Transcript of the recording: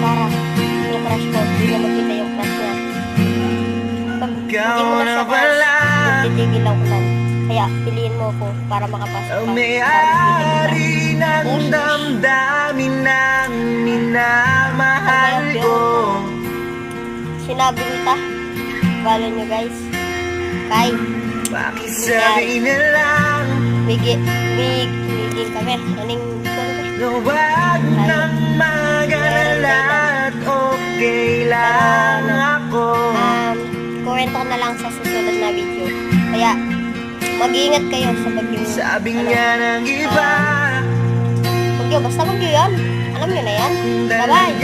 Sarah, yung crush ko, hindi na makita yung crush niya. Pag hindi mo na siya crush, titigil lang ko lang. Kaya piliin mo ko para makapasok ka. May-ari ng damdamin ng minamahal ko. Sinabi ko ta, follow nyo guys. Kay, Pakisabi na lang migil kami. Aning na huwag nang mag-alala at okay lang ako. Kuwento ko na lang sa susunod na video. Kaya, mag-iingat kayo sa bagyo. Sabi nga ng iba, bagyo, basta bagyo yan. Alam nyo na yan. Bye-bye!